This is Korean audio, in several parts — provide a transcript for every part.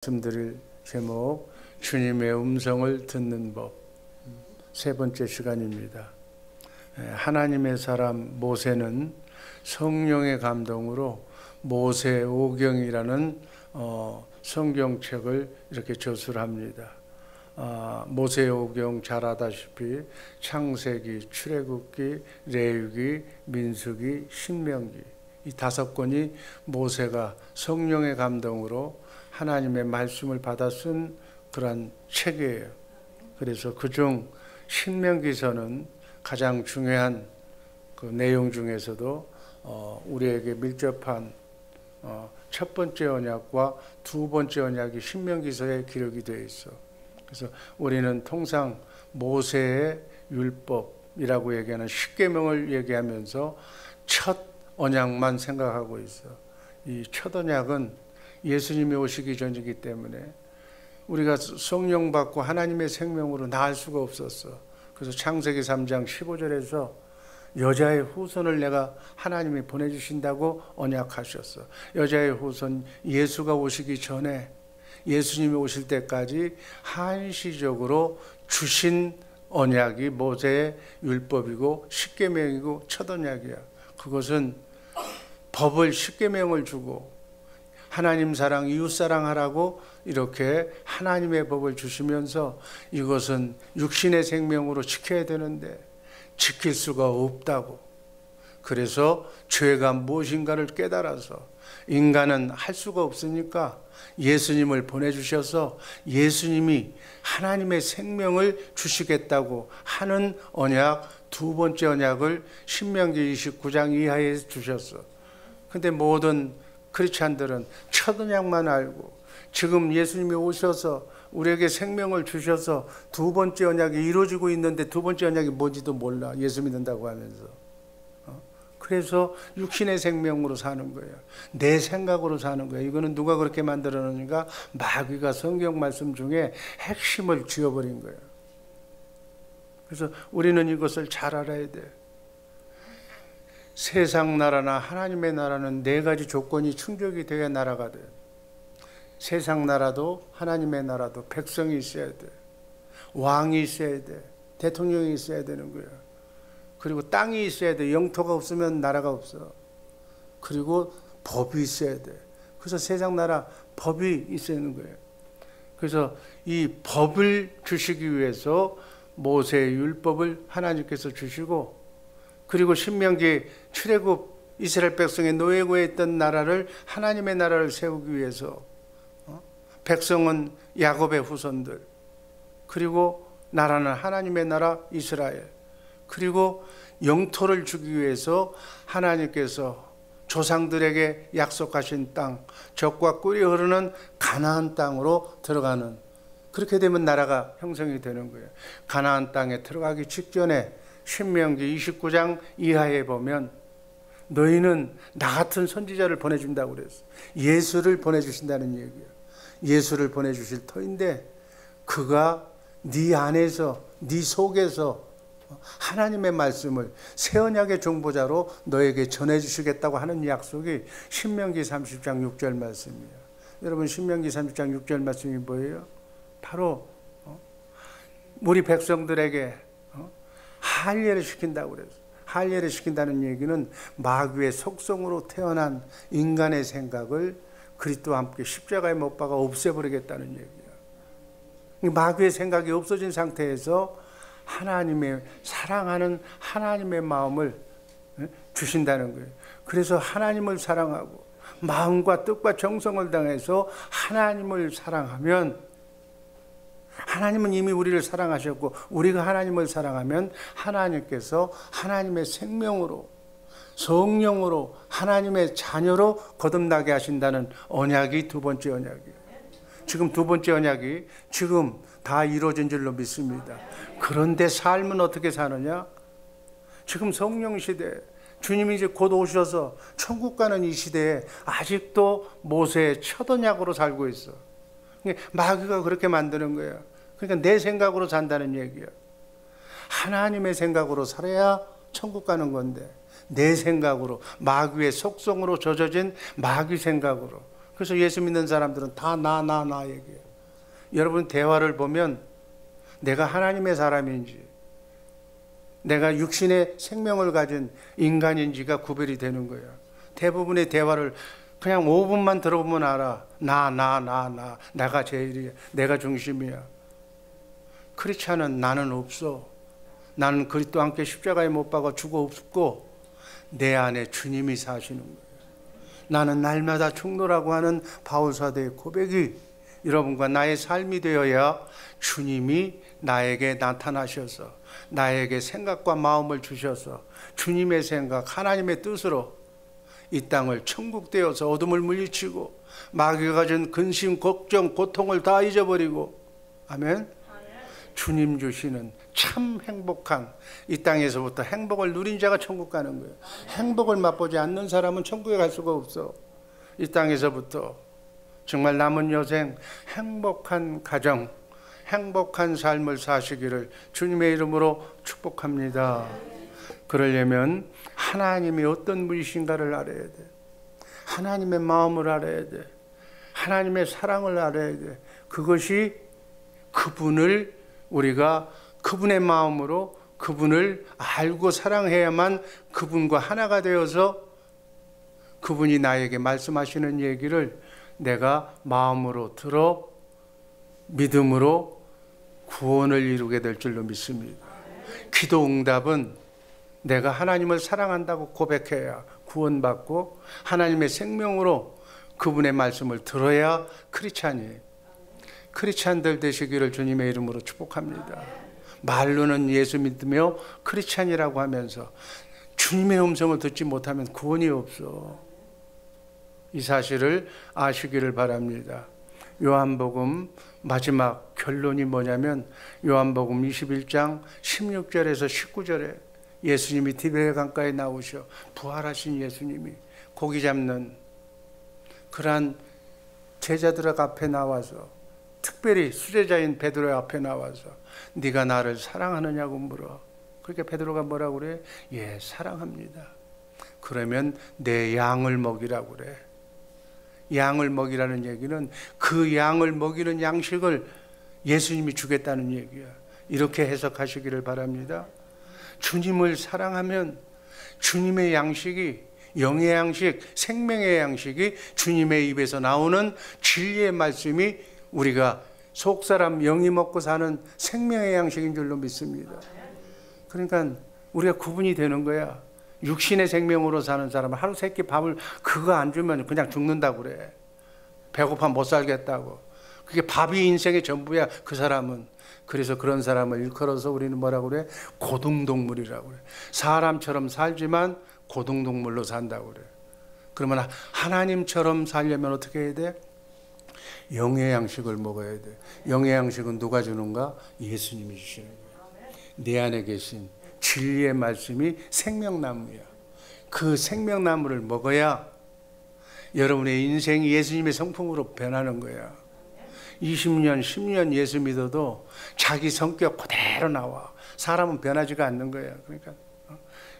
말씀드릴 제목, 주님의 음성을 듣는 법. 세 번째 시간입니다. 하나님의 사람 모세는 성령의 감동으로 모세오경이라는 성경책을 이렇게 저술합니다. 모세오경 잘 아다시피 창세기, 출애굽기, 레위기, 민수기, 신명기, 이 5권이 모세가 성령의 감동으로 하나님의 말씀을 받아 쓴 그런 책이에요. 그래서 그중 신명기서는 가장 중요한 그 내용 중에서도 우리에게 밀접한 첫 번째 언약과 두 번째 언약이 신명기서에 기록이 되어 있어. 그래서 우리는 통상 모세의 율법이라고 얘기하는 십계명을 얘기하면서 첫 언약만 생각하고 있어. 이 첫 언약은 예수님이 오시기 전이기 때문에 우리가 성령 받고 하나님의 생명으로 나을 수가 없었어. 그래서 창세기 3장 15절에서 여자의 후손을 내가 하나님이 보내주신다고 언약하셨어. 여자의 후손 예수가 오시기 전에, 예수님이 오실 때까지 한시적으로 주신 언약이 모세의 율법이고 십계명이고 첫 언약이야. 그것은 법을, 십계명을 주고 하나님 사랑, 이웃 사랑하라고 이렇게 하나님의 법을 주시면서 이것은 육신의 생명으로 지켜야 되는데 지킬 수가 없다고. 그래서 죄가 무엇인가를 깨달아서 인간은 할 수가 없으니까 예수님을 보내주셔서 예수님이 하나님의 생명을 주시겠다고 하는 언약, 두 번째 언약을 신명기 29장 이하에 주셨어. 근데 모든 크리스찬들은 첫 언약만 알고 지금 예수님이 오셔서 우리에게 생명을 주셔서 두 번째 언약이 이루어지고 있는데 두 번째 언약이 뭔지도 몰라. 예수 믿는다고 하면서. 그래서 육신의 생명으로 사는 거예요. 내 생각으로 사는 거예요. 이거는 누가 그렇게 만들어 놓으니까 마귀가 성경 말씀 중에 핵심을 쥐어버린 거예요. 그래서 우리는 이것을 잘 알아야 돼. 세상 나라나 하나님의 나라는 4가지 조건이 충족이 돼야 나라가 돼. 세상 나라도 하나님의 나라도 백성이 있어야 돼. 왕이 있어야 돼. 대통령이 있어야 되는 거야. 그리고 땅이 있어야 돼. 영토가 없으면 나라가 없어. 그리고 법이 있어야 돼. 그래서 세상 나라 법이 있어야 하는 거예요. 그래서 이 법을 주시기 위해서 모세의 율법을 하나님께서 주시고, 그리고 신명기 출애굽 이스라엘 백성의 노예고에 있던 나라를 하나님의 나라를 세우기 위해서 백성은 야곱의 후손들, 그리고 나라는 하나님의 나라 이스라엘, 그리고 영토를 주기 위해서 하나님께서 조상들에게 약속하신 땅, 젖과 꿀이 흐르는 가나안 땅으로 들어가는, 그렇게 되면 나라가 형성이 되는 거예요. 가나안 땅에 들어가기 직전에 신명기 29장 이하에 보면 너희는 나 같은 선지자를 보내준다고 그랬어. 예수를 보내주신다는 얘기야. 예수를 보내주실 터인데 그가 네 안에서, 네 속에서 하나님의 말씀을 새 언약의 정보자로 너에게 전해주시겠다고 하는 약속이 신명기 30장 6절 말씀이에요. 여러분, 신명기 30장 6절 말씀이 뭐예요? 바로 우리 백성들에게 할례를 시킨다고 그랬어요. 할례를 시킨다는 얘기는 마귀의 속성으로 태어난 인간의 생각을 그리스도와 함께 십자가에 못 박아 없애버리겠다는 얘기야. 마귀의 생각이 없어진 상태에서 하나님의 사랑하는 하나님의 마음을 주신다는 거예요. 그래서 하나님을 사랑하고 마음과 뜻과 정성을 다해서 하나님을 사랑하면, 하나님은 이미 우리를 사랑하셨고 우리가 하나님을 사랑하면 하나님께서 하나님의 생명으로, 성령으로, 하나님의 자녀로 거듭나게 하신다는 언약이 두 번째 언약이에요. 지금 두 번째 언약이 지금 다 이루어진 줄로 믿습니다. 그런데 삶은 어떻게 사느냐? 지금 성령 시대, 주님이 이제 곧 오셔서 천국 가는 이 시대에 아직도 모세의 첫 언약으로 살고 있어. 마귀가 그렇게 만드는 거야. 그러니까 내 생각으로 산다는 얘기야. 하나님의 생각으로 살아야 천국 가는 건데 내 생각으로, 마귀의 속성으로 젖어진 마귀 생각으로, 그래서 예수 믿는 사람들은 다 나 얘기해요. 여러분 대화를 보면 내가 하나님의 사람인지 내가 육신의 생명을 가진 인간인지가 구별이 되는 거예요. 대부분의 대화를 그냥 5분만 들어보면 알아. 나가 제일이야. 내가 중심이야. 크리스찬은 나는 없어. 나는 그리스도와 함께 십자가에 못 박아 죽어 없고 내 안에 주님이 사시는 거예요. 나는 날마다 충돌하고 하는 바울사도의 고백이 여러분과 나의 삶이 되어야 주님이 나에게 나타나셔서 나에게 생각과 마음을 주셔서 주님의 생각, 하나님의 뜻으로 이 땅을 천국 되어서 어둠을 물리치고 마귀가 가진 근심, 걱정, 고통을 다 잊어버리고 아멘. 주님 주시는 참 행복한 이 땅에서부터 행복을 누린 자가 천국 가는 거예요. 행복을 맛보지 않는 사람은 천국에 갈 수가 없어. 이 땅에서부터 정말 남은 여생 행복한 가정, 행복한 삶을 사시기를 주님의 이름으로 축복합니다. 그러려면 하나님이 어떤 분이신가를 알아야 돼. 하나님의 마음을 알아야 돼. 하나님의 사랑을 알아야 돼. 그것이 그분을 우리가 그분의 마음으로 그분을 알고 사랑해야만 그분과 하나가 되어서 그분이 나에게 말씀하시는 얘기를 내가 마음으로 들어 믿음으로 구원을 이루게 될 줄로 믿습니다. 기도 응답은 내가 하나님을 사랑한다고 고백해야 구원받고 하나님의 생명으로 그분의 말씀을 들어야 크리스찬이에요. 크리스찬들 되시기를 주님의 이름으로 축복합니다. 말로는 예수 믿으며 크리스찬이라고 하면서 주님의 음성을 듣지 못하면 구원이 없어. 이 사실을 아시기를 바랍니다. 요한복음 마지막 결론이 뭐냐면 요한복음 21장 16절에서 19절에 예수님이 디베레 강가에 나오셔 부활하신 예수님이 고기 잡는 그러한 제자들 앞에 나와서 특별히 수제자인 베드로 앞에 나와서 네가 나를 사랑하느냐고 물어. 그렇게 베드로가 뭐라고 그래? 예, 사랑합니다. 그러면 내 양을 먹이라고 그래. 양을 먹이라는 얘기는 그 양을 먹이는 양식을 예수님이 주겠다는 얘기야. 이렇게 해석하시기를 바랍니다. 주님을 사랑하면 주님의 양식이 영의 양식, 생명의 양식이 주님의 입에서 나오는 진리의 말씀이 우리가 속사람 영이 먹고 사는 생명의 양식인 줄로 믿습니다. 그러니까 우리가 구분이 되는 거야. 육신의 생명으로 사는 사람은 하루 세 끼 밥을 그거 안 주면 그냥 죽는다고 그래. 배고파 못 살겠다고. 그게 밥이 인생의 전부야 그 사람은. 그래서 그런 사람을 일컬어서 우리는 뭐라고 그래? 고등동물이라고 그래. 사람처럼 살지만 고등동물로 산다고 그래. 그러면 하나님처럼 살려면 어떻게 해야 돼? 영의 양식을 먹어야 돼. 영의 양식은 누가 주는가? 예수님이 주시는 거야. 내 안에 계신 진리의 말씀이 생명나무야. 그 생명나무를 먹어야 여러분의 인생이 예수님의 성품으로 변하는 거야. 20년, 10년 예수 믿어도 자기 성격 그대로 나와. 사람은 변하지가 않는 거야. 그러니까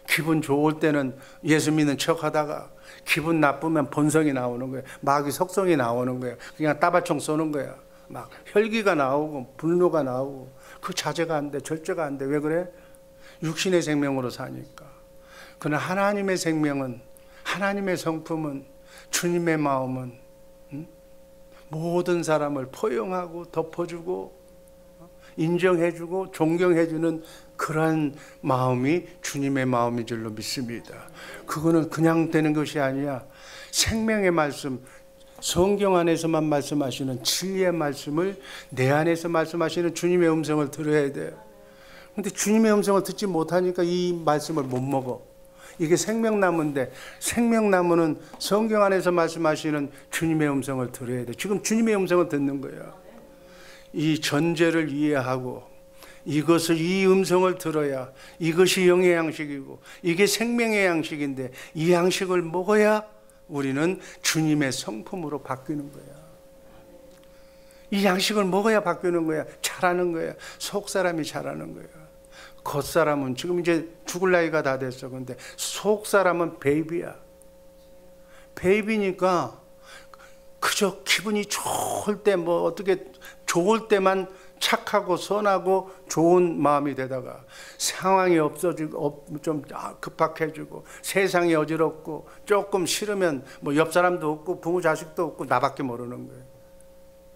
기분 좋을 때는 예수 믿는 척 하다가 기분 나쁘면 본성이 나오는 거야. 마귀 속성이 나오는 거야. 그냥 따발총 쏘는 거야. 막 혈기가 나오고 분노가 나오고 그 자제가 안 돼. 절제가 안 돼. 왜 그래? 육신의 생명으로 사니까. 그러나 하나님의 생명은, 하나님의 성품은, 주님의 마음은 모든 사람을 포용하고 덮어주고 인정해주고 존경해주는 그러한 마음이 주님의 마음인 줄로 믿습니다. 그거는 그냥 되는 것이 아니야. 생명의 말씀, 성경 안에서만 말씀하시는 진리의 말씀을 내 안에서 말씀하시는 주님의 음성을 들어야 돼요. 근데 주님의 음성을 듣지 못하니까 이 말씀을 못 먹어. 이게 생명나무인데 생명나무는 성경 안에서 말씀하시는 주님의 음성을 들어야 돼. 지금 주님의 음성을 듣는 거야. 이 전제를 이해하고 이것을, 이 음성을 들어야 이것이 영의 양식이고 이게 생명의 양식인데 이 양식을 먹어야 우리는 주님의 성품으로 바뀌는 거야. 이 양식을 먹어야 바뀌는 거야. 자라는 거야. 속사람이 자라는 거야. 겉사람은 지금 이제 죽을 나이가 다 됐어. 근데 속사람은 베이비야. 베이비니까 그저 그저 기분이 좋을 때 뭐 어떻게 좋을 때만 착하고 선하고 좋은 마음이 되다가 상황이 없어지고 좀 급박해지고 세상이 어지럽고 조금 싫으면 뭐 옆 사람도 없고 부모 자식도 없고 나밖에 모르는 거예요.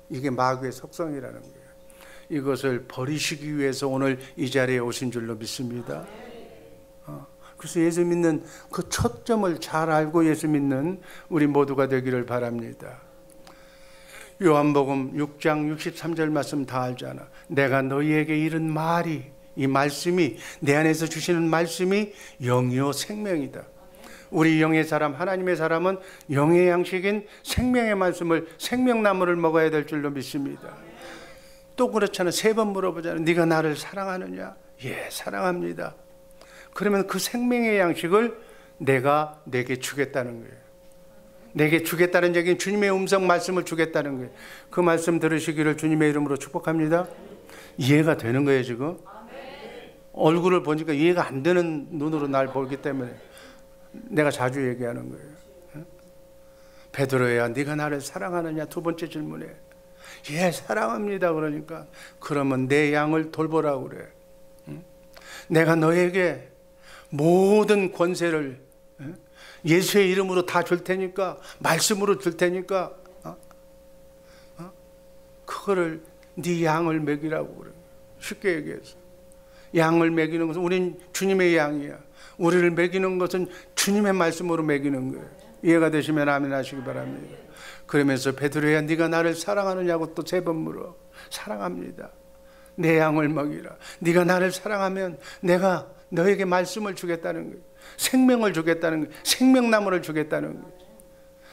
이게 마귀의 속성이라는 거예요. 이것을 버리시기 위해서 오늘 이 자리에 오신 줄로 믿습니다. 그래서 예수 믿는 그 초점을 잘 알고 예수 믿는 우리 모두가 되기를 바랍니다. 요한복음 6장 63절 말씀 다 알잖아. 내가 너희에게 이른 말이, 이 말씀이, 내 안에서 주시는 말씀이 영이요 생명이다. 우리 영의 사람, 하나님의 사람은 영의 양식인 생명의 말씀을, 생명나무를 먹어야 될 줄로 믿습니다. 또 그렇잖아. 3번 물어보잖아. 네가 나를 사랑하느냐? 예, 사랑합니다. 그러면 그 생명의 양식을 내가 내게 주겠다는 거예요. 내게 주겠다는 얘기는 주님의 음성 말씀을 주겠다는 거예요. 그 말씀 들으시기를 주님의 이름으로 축복합니다. 이해가 되는 거예요 지금? 얼굴을 보니까 이해가 안 되는 눈으로 날 보기 때문에 내가 자주 얘기하는 거예요. 베드로야 네가 나를 사랑하느냐? 2번째 질문에 예 사랑합니다. 그러니까 그러면 내 양을 돌보라고 그래. 내가 너에게 모든 권세를 예수의 이름으로 다 줄 테니까, 말씀으로 줄 테니까 그거를 네 양을 먹이라고 그래. 쉽게 얘기해서 양을 먹이는 것은 우린 주님의 양이야. 우리를 먹이는 것은 주님의 말씀으로 먹이는 거예요. 이해가 되시면 아멘 하시기 바랍니다. 그러면서 베드로야 네가 나를 사랑하느냐고 또 3번 물어. 사랑합니다. 내 양을 먹이라. 네가 나를 사랑하면 내가 너에게 말씀을 주겠다는 거예요. 생명을 주겠다는 거예요. 생명나무를 주겠다는 거예요.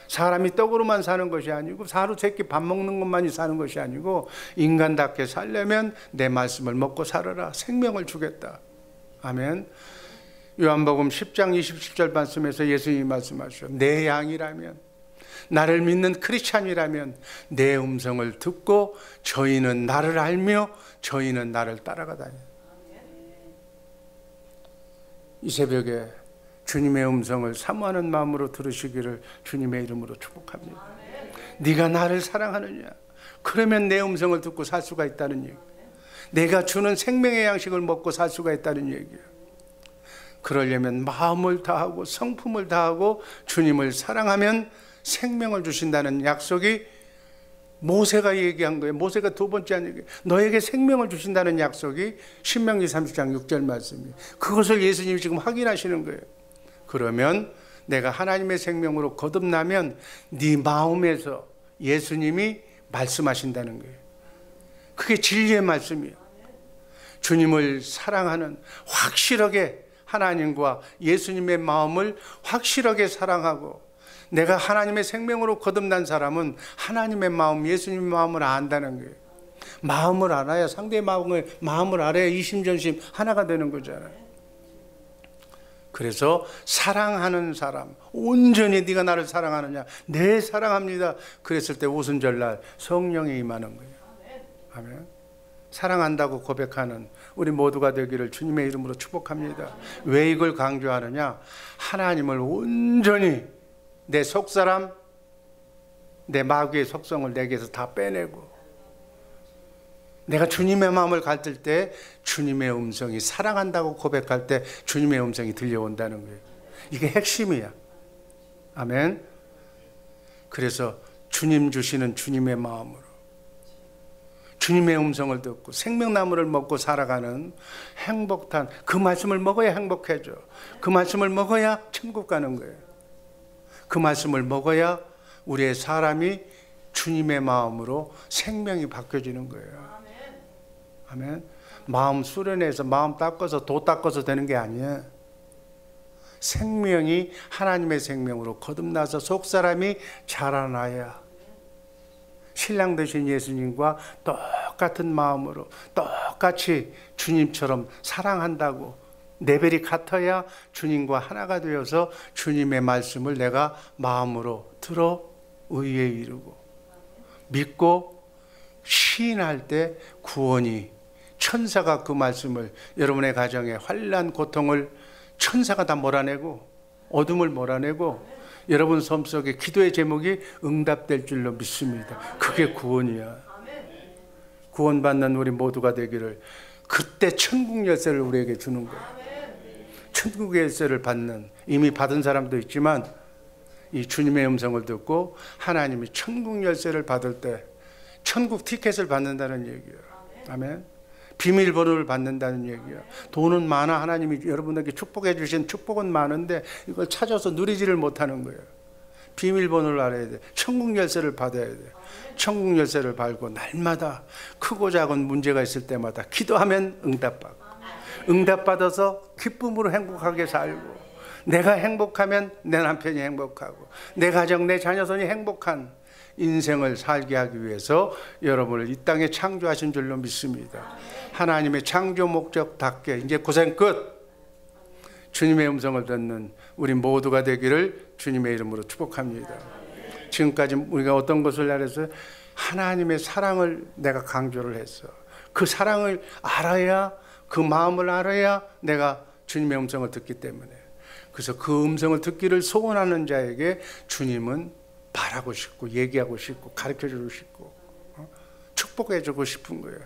사람이 떡으로만 사는 것이 아니고 하루 3끼 밥 먹는 것만이 사는 것이 아니고 인간답게 살려면 내 말씀을 먹고 살아라. 생명을 주겠다. 아멘. 요한복음 10장 27절 말씀에서 예수님이 말씀하시죠. 내 양이라면, 나를 믿는 크리스찬이라면 내 음성을 듣고 저희는 나를 알며 저희는 나를 따라가다니. 이 새벽에 주님의 음성을 사모하는 마음으로 들으시기를 주님의 이름으로 축복합니다. 네가 나를 사랑하느냐? 그러면 내 음성을 듣고 살 수가 있다는 얘기. 내가 주는 생명의 양식을 먹고 살 수가 있다는 얘기야. 그러려면 마음을 다하고 성품을 다하고 주님을 사랑하면 생명을 주신다는 약속이 모세가 얘기한 거예요. 모세가 2번째 한 얘기. 너에게 생명을 주신다는 약속이 신명기 30장 6절 말씀이에요. 그것을 예수님이 지금 확인하시는 거예요. 그러면 내가 하나님의 생명으로 거듭나면 네 마음에서 예수님이 말씀하신다는 거예요. 그게 진리의 말씀이에요. 주님을 사랑하는, 확실하게 하나님과 예수님의 마음을 확실하게 사랑하고, 내가 하나님의 생명으로 거듭난 사람은 하나님의 마음, 예수님의 마음을 안다는 거예요. 마음을 알아야, 상대의 마음을 알아야 이심전심 하나가 되는 거잖아요. 그래서 사랑하는 사람, 온전히 네가 나를 사랑하느냐? 네, 사랑합니다. 그랬을 때 오순절날 성령이 임하는 거예요. 아멘. 사랑한다고 고백하는 우리 모두가 되기를 주님의 이름으로 축복합니다. 왜 이걸 강조하느냐? 하나님을 온전히 내 속사람, 내 마귀의 속성을 내게서 다 빼내고, 내가 주님의 마음을 가질 때 주님의 음성이, 사랑한다고 고백할 때 주님의 음성이 들려온다는 거예요. 이게 핵심이야. 아멘. 그래서 주님 주시는 주님의 마음으로 주님의 음성을 듣고 생명나무를 먹고 살아가는 행복한, 그 말씀을 먹어야 행복해져. 그 말씀을 먹어야 천국 가는 거예요. 그 말씀을 먹어야 우리의 사람이 주님의 마음으로 생명이 바뀌어지는 거예요. 아멘. 마음 수련해서 마음 닦아서 도 닦아서 되는 게 아니야. 생명이 하나님의 생명으로 거듭나서 속사람이 자라나야 신랑 되신 예수님과 똑같은 마음으로 똑같이 주님처럼 사랑한다고 레벨이 같아야 주님과 하나가 되어서 주님의 말씀을 내가 마음으로 들어 의에 이르고 믿고 시인할 때 구원이, 천사가 그 말씀을, 여러분의 가정에 환난 고통을 천사가 다 몰아내고 어둠을 몰아내고 여러분 삶 속에 기도의 제목이 응답될 줄로 믿습니다. 그게 구원이야. 구원받는 우리 모두가 되기를, 그때 천국 열쇠를 우리에게 주는 거야. 천국의 열쇠를 받는, 이미 받은 사람도 있지만 이 주님의 음성을 듣고 하나님이 천국 열쇠를 받을 때 천국 티켓을 받는다는 얘기야. 아멘. 비밀번호를 받는다는 얘기야. 돈은 많아. 하나님이 여러분에게 축복해 주신 축복은 많은데 이걸 찾아서 누리지를 못하는 거예요. 비밀번호를 알아야 돼. 천국 열쇠를 받아야 돼. 천국 열쇠를 받고 날마다 크고 작은 문제가 있을 때마다 기도하면 응답받고, 응답받아서 기쁨으로 행복하게 살고, 내가 행복하면 내 남편이 행복하고 내 가정, 내 자녀선이 행복한 인생을 살게 하기 위해서 여러분을 이 땅에 창조하신 줄로 믿습니다. 하나님의 창조 목적답게 이제 고생 끝, 주님의 음성을 듣는 우리 모두가 되기를 주님의 이름으로 축복합니다. 지금까지 우리가 어떤 것을 알았어요? 하나님의 사랑을 내가 강조를 했어. 그 사랑을 알아야, 그 마음을 알아야 내가 주님의 음성을 듣기 때문에, 그래서 그 음성을 듣기를 소원하는 자에게 주님은 말하고 싶고 얘기하고 싶고 가르쳐주고 싶고 축복해주고 싶은 거예요.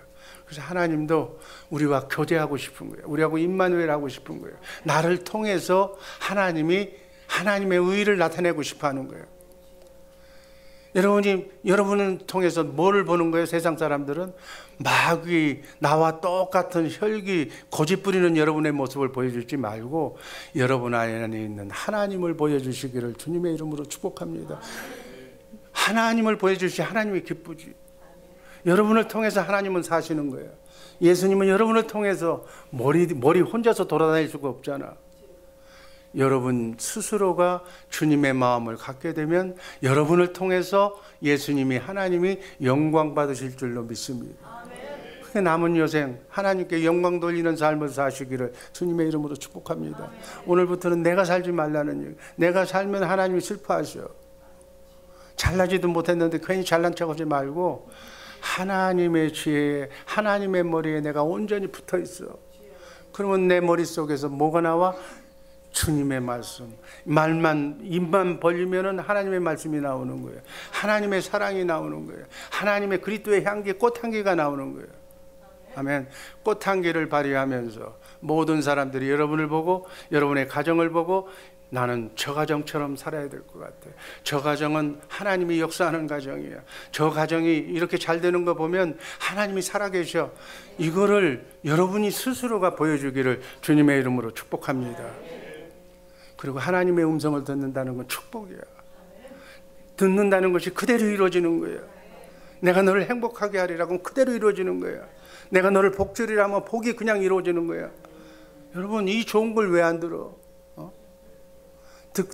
그래서 하나님도 우리와 교제하고 싶은 거예요. 우리하고 임마누엘 하고 싶은 거예요. 나를 통해서 하나님이 하나님의 의의를 나타내고 싶어 하는 거예요. 여러분을 통해서 뭐를 보는 거예요? 세상 사람들은 마귀, 나와 똑같은 혈기, 고집 부리는 여러분의 모습을 보여주지 말고 여러분 안에 있는 하나님을 보여주시기를 주님의 이름으로 축복합니다. 하나님을 보여주시, 하나님이 기쁘지. 여러분을 통해서 하나님은 사시는 거예요. 예수님은 여러분을 통해서 머리 혼자서 돌아다닐 수가 없잖아. 여러분 스스로가 주님의 마음을 갖게 되면 여러분을 통해서 예수님이, 하나님이 영광 받으실 줄로 믿습니다. 그 남은 여생 하나님께 영광 돌리는 삶을 사시기를 주님의 이름으로 축복합니다. 오늘부터는 내가 살지 말라는 얘기. 내가 살면 하나님이 슬퍼하셔. 잘나지도 못했는데 괜히 잘난 척하지 말고 하나님의 지혜에, 하나님의 머리에 내가 온전히 붙어 있어. 그러면 내 머릿속에서 뭐가 나와? 주님의 말씀. 말만, 입만 벌리면은 하나님의 말씀이 나오는 거예요. 하나님의 사랑이 나오는 거예요. 하나님의 그리스도의 향기, 꽃향기가 나오는 거예요. 아멘. 꽃향기를 발휘하면서 모든 사람들이 여러분을 보고, 여러분의 가정을 보고, 나는 저 가정처럼 살아야 될 것 같아. 저 가정은 하나님이 역사하는 가정이야. 저 가정이 이렇게 잘 되는 거 보면 하나님이 살아계셔. 이거를 여러분이 스스로가 보여주기를 주님의 이름으로 축복합니다. 그리고 하나님의 음성을 듣는다는 건 축복이야. 듣는다는 것이 그대로 이루어지는 거예요. 내가 너를 행복하게 하리라고 그대로 이루어지는 거예요. 내가 너를 복주리라면 복이 그냥 이루어지는 거예요. 여러분, 이 좋은 걸 왜 안 들어?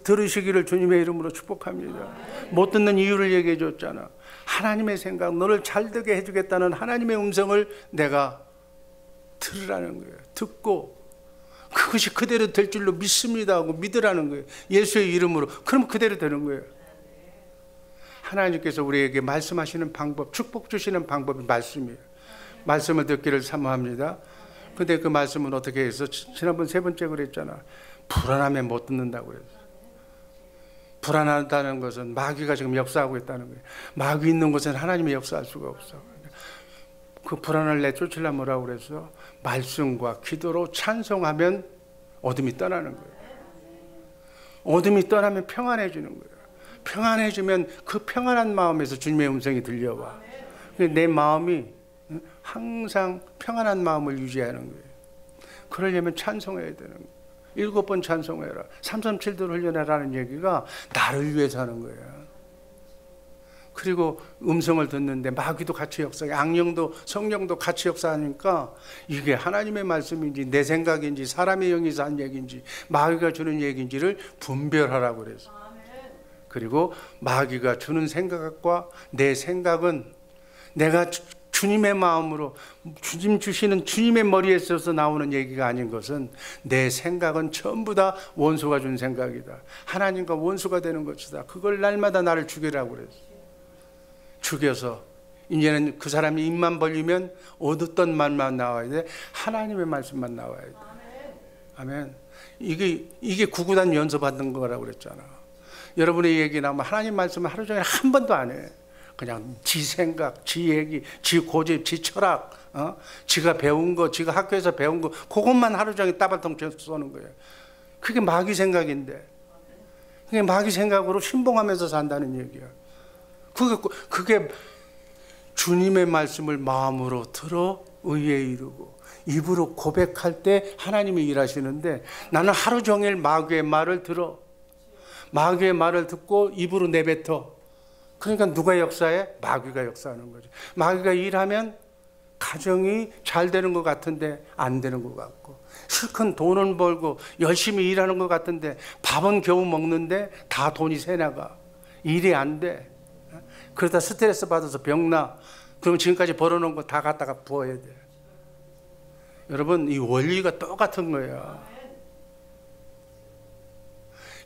들으시기를 주님의 이름으로 축복합니다. 못 듣는 이유를 얘기해 줬잖아. 하나님의 생각, 너를 잘 되게 해주겠다는 하나님의 음성을 내가 들으라는 거예요. 듣고 그것이 그대로 될 줄로 믿습니다 하고 믿으라는 거예요. 예수의 이름으로. 그럼 그대로 되는 거예요. 하나님께서 우리에게 말씀하시는 방법, 축복 주시는 방법이 말씀이에요. 말씀을 듣기를 사모합니다. 근데 그 말씀은 어떻게 해서 지난번 세 번째 그랬잖아. 불안하면 못 듣는다고 그랬어. 불안하다는 것은 마귀가 지금 역사하고 있다는 거예요. 마귀 있는 곳에는 하나님이 역사할 수가 없어. 그 불안을 내쫓으려면 뭐라고 그랬어? 말씀과 기도로 찬송하면 어둠이 떠나는 거예요. 어둠이 떠나면 평안해지는 거예요. 평안해지면 그 평안한 마음에서 주님의 음성이 들려와. 내 마음이 항상 평안한 마음을 유지하는 거예요. 그러려면 찬송해야 되는 거예요. 7번 찬송해라. 337도를 흘려내라는 얘기가 나를 위해서 하는 거예요. 그리고 음성을 듣는데 마귀도 같이 역사해, 악령도 성령도 같이 역사하니까 이게 하나님의 말씀인지 내 생각인지 사람의 영이서 한 얘기인지 마귀가 주는 얘기인지를 분별하라고 그래서. 그리고 마귀가 주는 생각과 내 생각은 내가 주님의 마음으로, 주님 주시는 주님의 머리에 있어서 나오는 얘기가 아닌 것은 내 생각은 전부 다 원수가 준 생각이다. 하나님과 원수가 되는 것이다. 그걸 날마다 나를 죽이라고 그랬어. 죽여서 이제는 그 사람이 입만 벌리면 얻었던 말만 나와야 돼. 하나님의 말씀만 나와야 돼. 아멘. 이게 구구단 연습받는 거라고 그랬잖아. 여러분의 얘기나 뭐 하나님 말씀을 하루 종일 한 번도 안 해. 그냥 지 생각, 지 얘기, 지 고집, 지 철학, 지가 배운 거, 지가 학교에서 배운 거, 그것만 하루 종일 따발통 쏘는 거예요. 그게 마귀 생각인데, 그게 마귀 생각으로 신봉하면서 산다는 얘기야. 그게 주님의 말씀을 마음으로 들어 의에 이르고 입으로 고백할 때 하나님이 일하시는데, 나는 하루 종일 마귀의 말을 들어, 마귀의 말을 듣고 입으로 내뱉어. 그러니까 누가 역사해? 마귀가 역사하는 거죠. 마귀가 일하면 가정이 잘 되는 것 같은데 안 되는 것 같고, 실컷 돈은 벌고 열심히 일하는 것 같은데 밥은 겨우 먹는데 다 돈이 새나가. 일이 안 돼. 그러다 스트레스 받아서 병나. 그럼 지금까지 벌어놓은 거 다 갖다가 부어야 돼. 여러분, 이 원리가 똑같은 거야.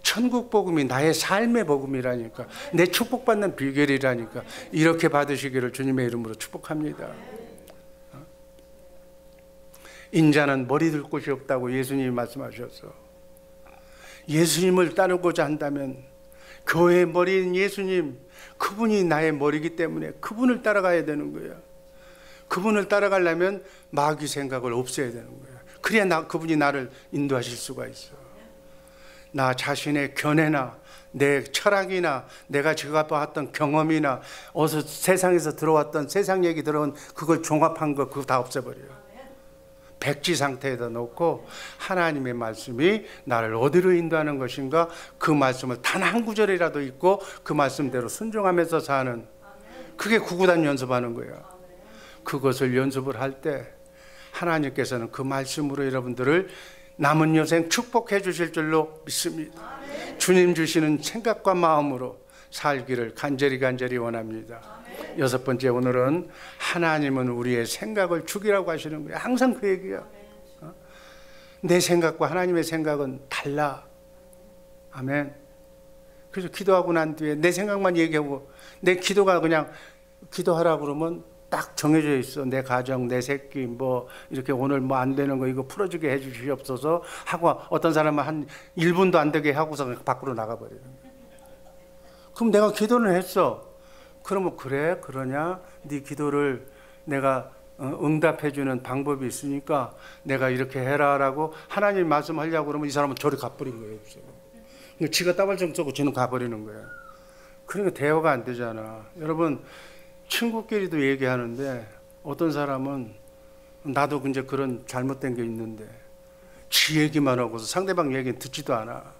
천국 복음이 나의 삶의 복음이라니까, 내 축복받는 비결이라니까. 이렇게 받으시기를 주님의 이름으로 축복합니다. 인자는 머리 들 곳이 없다고 예수님이 말씀하셨어. 예수님을 따르고자 한다면 교회의 머리인 예수님, 그분이 나의 머리이기 때문에 그분을 따라가야 되는 거야. 그분을 따라가려면 마귀 생각을 없애야 되는 거야. 그래야 그분이 나를 인도하실 수가 있어. 나 자신의 견해나 내 철학이나 내가 지금 봤던 경험이나 어서 세상에서 들어왔던 세상 얘기 들어온 그걸 종합한 거 그거 다 없애버려요. 백지 상태에다 놓고 하나님의 말씀이 나를 어디로 인도하는 것인가, 그 말씀을 단 한 구절이라도 읽고 그 말씀대로 순종하면서 사는, 그게 구구단 연습하는 거예요. 그것을 연습을 할 때 하나님께서는 그 말씀으로 여러분들을 남은 여생 축복해 주실 줄로 믿습니다. 주님 주시는 생각과 마음으로 살기를 간절히 원합니다. 여섯 번째, 오늘은 하나님은 우리의 생각을 죽이라고 하시는 거예요. 항상 그 얘기야. 내 생각과 하나님의 생각은 달라. 아멘. 그래서 기도하고 난 뒤에 내 생각만 얘기하고, 내 기도가 그냥 기도하라고 그러면 딱 정해져 있어. 내 가정, 내 새끼, 뭐 이렇게 오늘 뭐 안 되는 거 이거 풀어주게 해 주시옵소서 하고, 어떤 사람은 한 1분도 안 되게 하고서 밖으로 나가버리는 거야. 그럼 내가 기도는 했어. 그러면 그래? 그러냐? 네 기도를 내가 응답해 주는 방법이 있으니까 내가 이렇게 해라라고 하나님 말씀하려고 그러면 이 사람은 저리 가버린 거예요. 그러니까 지가 따발정 쏘고 지는 가버리는 거야. 그러니까 대화가 안 되잖아. 여러분, 친구끼리도 얘기하는데 어떤 사람은 나도 이제 그런 잘못된 게 있는데 지 얘기만 하고서 상대방 얘기는 듣지도 않아.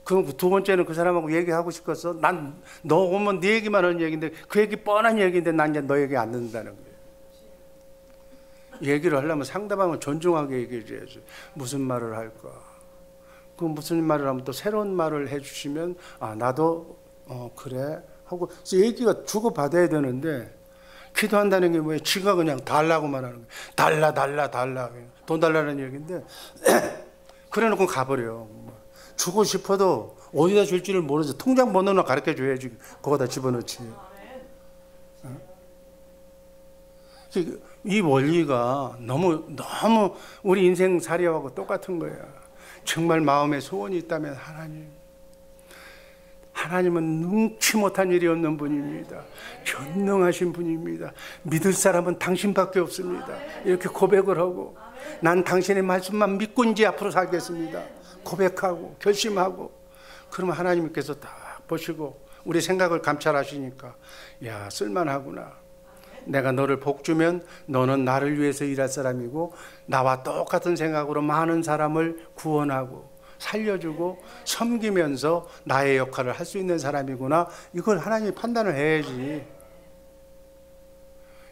그럼 두 번째는 그 사람하고 얘기하고 싶어서, 난 너 오면 네 얘기만 하는 얘기인데 그 얘기 뻔한 얘기인데 난 이제 너 얘기 안 듣는다는 거예요. 얘기를 하려면 상대방을 존중하게 얘기해 줘야지. 무슨 말을 할까? 그 무슨 말을 하면 또 새로운 말을 해 주시면 나도 그래 하고 얘기가 주고받아야 되는데, 기도한다는 게 뭐예요? 지가 그냥 달라고만 하는 거예요. 달라. 돈 달라는 얘기인데 그래 놓고 가버려. 주고 싶어도 어디다 줄지를 모르지. 통장 번호나 가르쳐 줘야지 거기다 집어넣지. 이 원리가 너무 우리 인생 살이하고 똑같은 거야. 정말 마음에 소원이 있다면 하나님은 능치 못한 일이 없는 분입니다. 전능하신 분입니다. 믿을 사람은 당신밖에 없습니다. 이렇게 고백을 하고, 난 당신의 말씀만 믿고 이제 앞으로 살겠습니다. 고백하고 결심하고, 그러면 하나님께서 딱 보시고 우리 생각을 감찰하시니까, 야, 쓸만하구나. 내가 너를 복주면 너는 나를 위해서 일할 사람이고 나와 똑같은 생각으로 많은 사람을 구원하고 살려주고 섬기면서 나의 역할을 할 수 있는 사람이구나. 이걸 하나님이 판단을 해야지.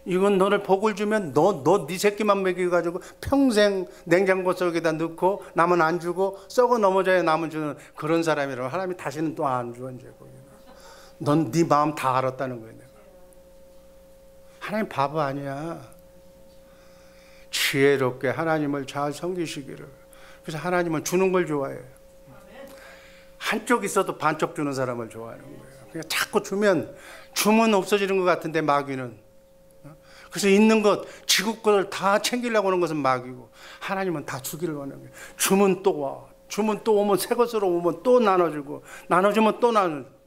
이건 너를 복을 주면 네 새끼만 먹여가지고 평생 냉장고 속에다 넣고 남은 안 주고 썩어 넘어져야 남은 주는 그런 사람이라면 하나님이 다시는 또 안 줘. 이제 넌 네 마음 다 알았다는 거야. 내가. 하나님 바보 아니야. 지혜롭게 하나님을 잘 섬기시기를. 그래서 하나님은 주는 걸 좋아해요. 한쪽 있어도 반쪽 주는 사람을 좋아하는 거예요. 그냥 자꾸 주면 없어지는 것 같은데 마귀는. 그래서 있는 것, 지구 것을 다 챙기려고 하는 것은 마귀고, 하나님은 다 주기를 원하는 거예요. 주면 또 와. 주면 또 오면 새 것으로 오면 또 나눠주고 나눠주면 또 나눠주고.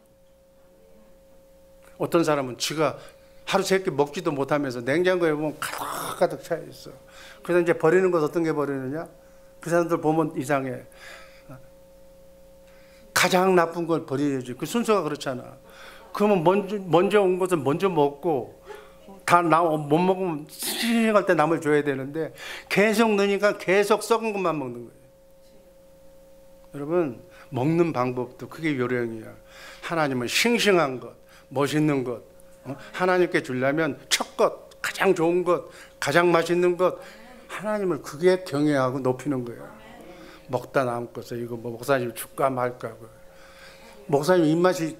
어떤 사람은 지가 하루 세끼 먹지도 못하면서 냉장고에 보면 가득 차 있어. 그래서 이제 버리는 것 어떤 게 버리느냐? 그 사람들 보면 이상해. 가장 나쁜 걸 버려야지. 그 순서가 그렇잖아. 그러면 먼저 온 것은 먼저 먹고 다 못 먹으면 싱싱할 때 남을 줘야 되는데 계속 넣으니까 계속 썩은 것만 먹는 거예요. 여러분, 먹는 방법도 그게 요령이야. 하나님은 싱싱한 것, 멋있는 것, 하나님께 주려면 첫 것, 가장 좋은 것, 가장 맛있는 것, 하나님을 그게 경외하고 높이는 거예요. 먹다 남은 것을 이거 뭐 목사님 줄까 말까. 목사님 입맛이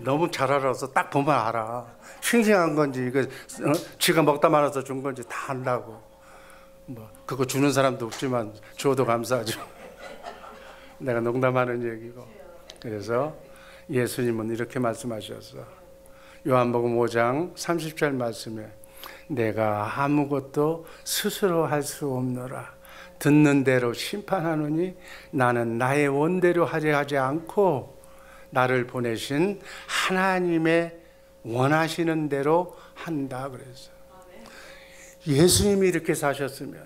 너무 잘 알아서 딱 보면 알아. 싱싱한 건지 이거 지가 먹다 말아서 준 건지 다 안다고. 뭐 그거 주는 사람도 없지만 줘도 감사하죠. 내가 농담하는 얘기고. 그래서 예수님은 이렇게 말씀하셨어. 요한복음 5장 30절 말씀에 내가 아무것도 스스로 할 수 없노라. 듣는 대로 심판하노니 나는 나의 원대로 하려 하지 않고 나를 보내신 하나님의 원하시는 대로 한다 그랬어. 예수님이 이렇게 사셨으면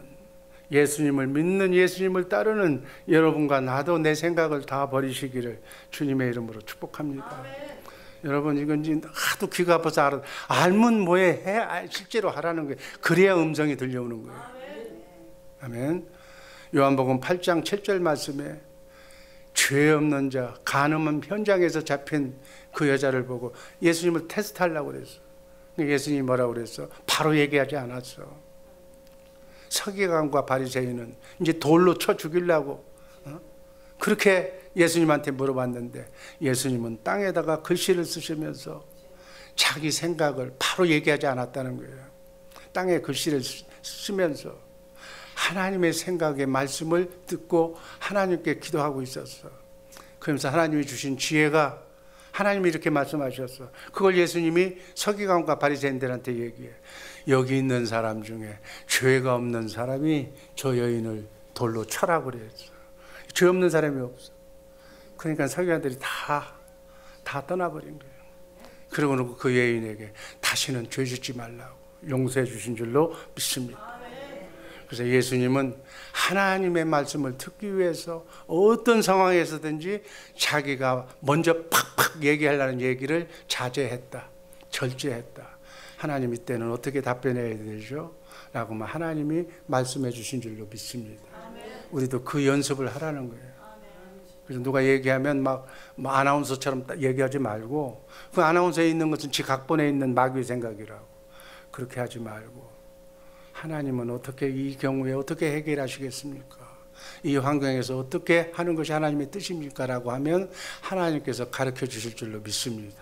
예수님을 믿는 예수님을 따르는 여러분과 나도 내 생각을 다 버리시기를 주님의 이름으로 축복합니다. 여러분 이건 하도 귀가 아파서 알면 뭐해 해 실제로 하라는 거예요. 그래야 음성이 들려오는 거예요. 아멘. 요한복음 8장 7절 말씀에 죄 없는 자 간음한 현장에서 잡힌 그 여자를 보고 예수님을 테스트하려고 그랬어. 예수님이 뭐라고 그랬어? 바로 얘기하지 않았어. 서기관과 바리새인은 이제 돌로 쳐 죽이려고 그렇게 예수님한테 물어봤는데 예수님은 땅에다가 글씨를 쓰시면서 자기 생각을 바로 얘기하지 않았다는 거예요. 땅에 글씨를 쓰면서 하나님의 생각의 말씀을 듣고 하나님께 기도하고 있었어. 그러면서 하나님이 주신 지혜가 하나님이 이렇게 말씀하셨어. 그걸 예수님이 서기관과 바리새인들한테 얘기해. 여기 있는 사람 중에 죄가 없는 사람이 저 여인을 돌로 쳐라 그랬어. 죄 없는 사람이 없어. 그러니까 서기관들이 다 떠나버린 거예요. 그러고 그 여인에게 다시는 죄 짓지 말라고 용서해 주신 줄로 믿습니다. 그래서 예수님은 하나님의 말씀을 듣기 위해서 어떤 상황에서든지 자기가 먼저 팍팍 얘기하려는 얘기를 자제했다. 절제했다. 하나님 이때는 어떻게 답변해야 되죠? 라고 하나님이 말씀해 주신 줄로 믿습니다. 우리도 그 연습을 하라는 거예요. 그래서 누가 얘기하면 막 아나운서처럼 얘기하지 말고 그 아나운서에 있는 것은 지 각본에 있는 마귀의 생각이라고. 그렇게 하지 말고 하나님은 어떻게 이 경우에 어떻게 해결하시겠습니까? 이 환경에서 어떻게 하는 것이 하나님의 뜻입니까? 라고 하면 하나님께서 가르쳐 주실 줄로 믿습니다.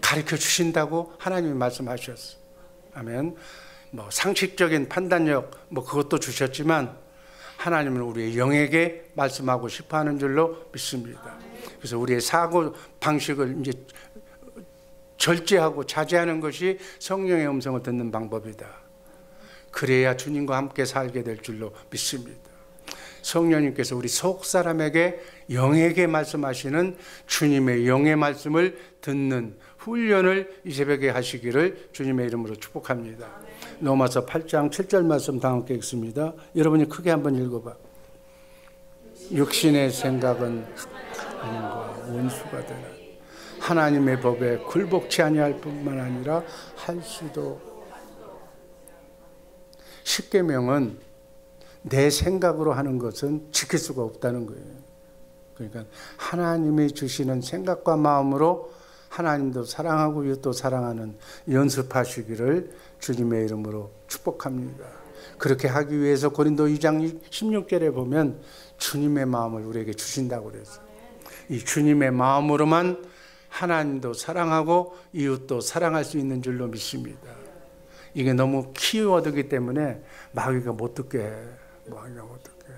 가르쳐 주신다고 하나님이 말씀하셨어. 아멘. 뭐 상식적인 판단력 그것도 주셨지만 하나님은 우리의 영에게 말씀하고 싶어 하는 줄로 믿습니다. 그래서 우리의 사고 방식을 이제 절제하고 자제하는 것이 성령의 음성을 듣는 방법이다. 그래야 주님과 함께 살게 될 줄로 믿습니다. 성령님께서 우리 속 사람에게 영에게 말씀하시는 주님의 영의 말씀을 듣는 훈련을 이 새벽에 하시기를 주님의 이름으로 축복합니다. 로마서 8장 7절 말씀 다 함께 읽습니다. 여러분이 크게 한번 읽어봐. 육신의 생각은 하나님과 원수가 되는 하나님의 법에 굴복치 아니할 뿐만 아니라 할 수도. 십계명은 내 생각으로 하는 것은 지킬 수가 없다는 거예요. 그러니까 하나님이 주시는 생각과 마음으로 하나님도 사랑하고 이웃도 사랑하는 연습하시기를 주님의 이름으로 축복합니다. 그렇게 하기 위해서 고린도 2장 16절에 보면 주님의 마음을 우리에게 주신다고 그랬어요. 이 주님의 마음으로만 하나님도 사랑하고 이웃도 사랑할 수 있는 줄로 믿습니다. 이게 너무 키워드이기 때문에 마귀가 못 듣게 해. 마귀가 못 듣게 해.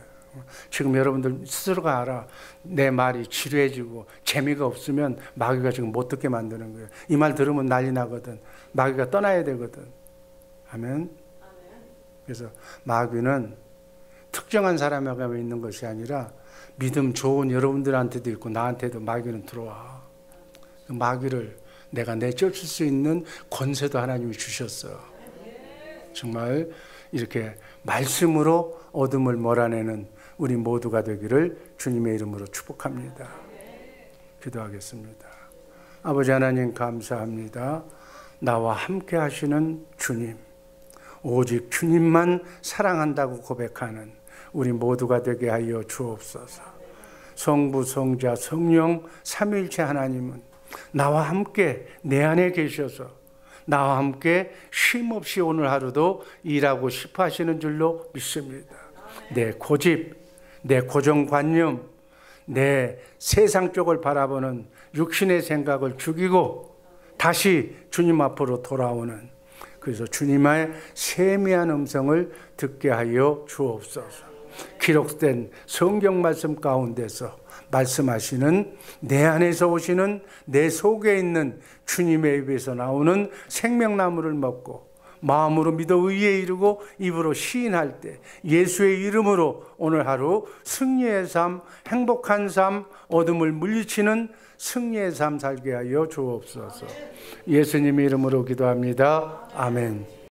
지금 여러분들 스스로가 알아. 내 말이 지루해지고 재미가 없으면 마귀가 지금 못 듣게 만드는 거예요. 이 말 들으면 난리 나거든. 마귀가 떠나야 되거든. 아멘. 그래서 마귀는 특정한 사람에게 있는 것이 아니라 믿음 좋은 여러분들한테도 있고 나한테도 마귀는 들어와. 그 마귀를 내가 내쫓을 수 있는 권세도 하나님이 주셨어. 정말 이렇게 말씀으로 어둠을 몰아내는 우리 모두가 되기를 주님의 이름으로 축복합니다. 기도하겠습니다. 아버지 하나님 감사합니다. 나와 함께 하시는 주님, 오직 주님만 사랑한다고 고백하는 우리 모두가 되게 하여 주옵소서. 성부, 성자, 성령 삼위일체 하나님은 나와 함께 내 안에 계셔서 나와 함께 쉼없이 오늘 하루도 일하고 싶어 하시는 줄로 믿습니다. 내 고집, 내 고정관념, 내 세상 쪽을 바라보는 육신의 생각을 죽이고 다시 주님 앞으로 돌아오는, 그래서 주님의 세미한 음성을 듣게 하여 주옵소서. 기록된 성경 말씀 가운데서 말씀하시는 내 안에서 오시는 내 속에 있는 주님의 입에서 나오는 생명나무를 먹고 마음으로 믿어 의에 이르고 입으로 시인할 때 예수의 이름으로 오늘 하루 승리의 삶, 행복한 삶, 어둠을 물리치는 승리의 삶 살게 하여 주옵소서. 예수님의 이름으로 기도합니다. 아멘.